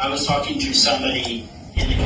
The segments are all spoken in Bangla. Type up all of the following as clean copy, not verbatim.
I was talking to somebody in the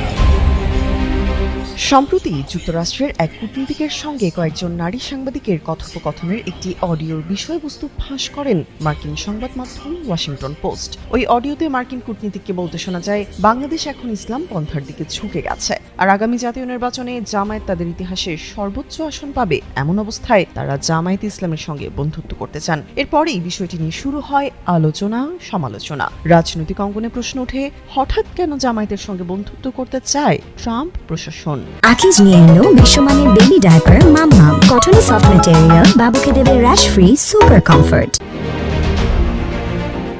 সম্প্রতি যুক্তরাষ্ট্রের এক কূটনীতিকের সঙ্গে কয়েকজন নারী সাংবাদিকের কথোপকথনের একটি অডিওর বিষয়বস্তু ফাঁস করেন মার্কিন সংবাদ মাধ্যম ওয়াশিংটন পোস্ট। ওই অডিওতে মার্কিন কূটনীতিককে বলতে শোনা যায়, বাংলাদেশ এখন ইসলাম পন্থার দিকে ঝুঁকে গেছে, আর আগামী জাতীয় নির্বাচনে জামায়াত তাদের ইতিহাসের সর্বোচ্চ আসন পাবে। এমন অবস্থায় তারা জামায়াত ইসলামের সঙ্গে বন্ধুত্ব করতে চান। এরপরেই বিষয়টি নিয়ে শুরু হয় আলোচনা সমালোচনা। রাজনৈতিক অঙ্গনে প্রশ্ন ওঠে, হঠাৎ কেন জামায়াতের সঙ্গে বন্ধুত্ব করতে চায় ট্রাম্প প্রশাসন? আকিজ নিয়ে এলো বিশ্বমানের বেবি ডায়াপার মাম্মাম। কটনে সফট ম্যাটেরিয়াল, বাবুকে দেবে rash free super comfort.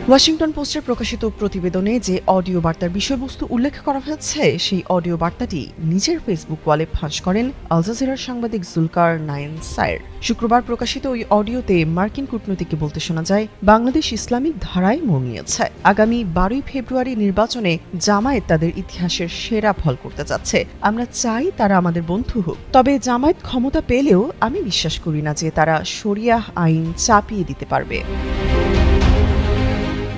Washington পোস্টের প্রকাশিত প্রতিবেদনে যে অডিও বার্তার বিষয়বস্তু উল্লেখ করা হয়েছে, সেই অডিও বার্তাটি নিজের ফেসবুক ওয়ালে ফাঁস করেন আল জাজিরার সাংবাদিক জুলকার নাইন সায়ের। শুক্রবার প্রকাশিত ওই অডিওতে মার্কিন কূটনীতিককে বলতে শোনা যায়, বাংলাদেশ ইসলামিক ধারায় মোড় নিয়েছে। আগামী 12 ফেব্রুয়ারি নির্বাচনে জামায়াত তাদের ইতিহাসের সেরা ফল করতে যাচ্ছে। আমরা চাই তারা আমাদের বন্ধু হোক, তবে জামায়াত ক্ষমতা পেলেও আমি বিশ্বাস করি না যে তারা শরিয়াহ আইন চাপিয়ে দিতে পারবে।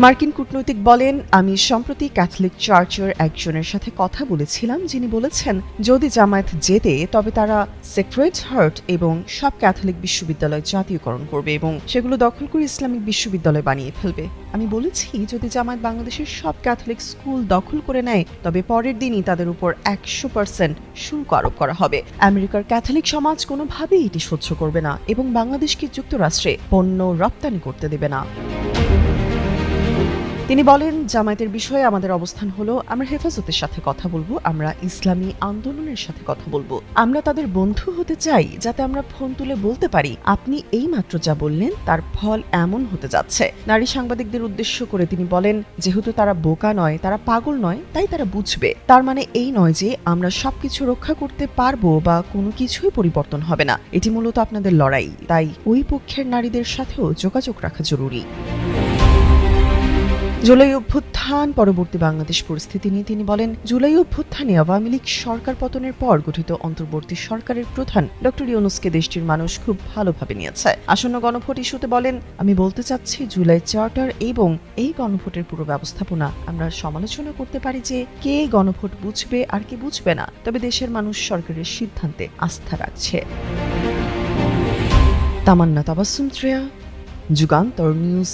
মার্কিন কূটনৈতিক বলেন, আমি সম্প্রতি ক্যাথলিক চার্চের একজনের সাথে কথা বলেছিলাম, যিনি বলেছেন যদি জামায়াত জেতে তবে তারা সেক্রেড হার্ট এবং সব ক্যাথলিক বিশ্ববিদ্যালয় জাতীয়করণ করবে এবং সেগুলো দখল করে ইসলামিক বিশ্ববিদ্যালয় বানিয়ে ফেলবে। আমি বলেছি যদি জামায়াত বাংলাদেশের সব ক্যাথলিক স্কুল দখল করে নেয় তবে পরের দিনই তাদের উপর 100% শুল্ক আরোপ করা হবে। আমেরিকার ক্যাথলিক সমাজ কোনোভাবেই এটি সহ্য করবে না এবং বাংলাদেশকে যুক্তরাষ্ট্রে পণ্য রপ্তানি করতে দেবে না। তিনি বলেন, জামায়াতের বিষয়ে আমাদের অবস্থান হলো, আমরা হেফাজতের সাথে কথা বলবো, আমরা ইসলামী আন্দোলনের সাথে কথা বলবো, আমরা তাদের বন্ধু হতে চাই যাতে আমরা ফোন তুলে বলতে পারি আপনি এই মাত্র যা বললেন তার ফল এমন হতে যাচ্ছে। নারী সাংবাদিকদের উদ্দেশ্য করে তিনি বলেন, যেহেতু তারা বোকা নয়, তারা পাগল নয়, তাই তারা বুঝবে। তার মানে এই নয় যে আমরা সবকিছু রক্ষা করতে পারবো বা কোনো কিছুই পরিবর্তন হবে না। এটি মূলত আপনাদের লড়াই, তাই ওই পক্ষের নারীদের সাথেও যোগাযোগ রাখা জরুরি। জুলাই অভ্যুত্থান পরবর্তী বাংলাদেশ পরিস্থিতি নিয়ে তিনি বলেন, জুলাই অভ্যুত্থানে আওয়ামী লীগ সরকার পতনের পর গঠিত অন্তর্বর্তী সরকারের প্রধান ডক্টর ইউনূসকে দেশটির মানুষ খুব ভালোভাবে নিয়েছে। আসন্ন গণভোট ইস্যুতে বলেন, আমি বলতে চাচ্ছি জুলাই চার্টার এবং এই গণভোটের পুরো ব্যবস্থাপনা আমরা সমালোচনা করতে পারি যে কে গণভোট বুঝবে আর কে বুঝবে না, তবে দেশের মানুষ সরকারের সিদ্ধান্তে আস্থা রাখছে। তামান্না তাবাসসুম, যুগান্তর নিউজ।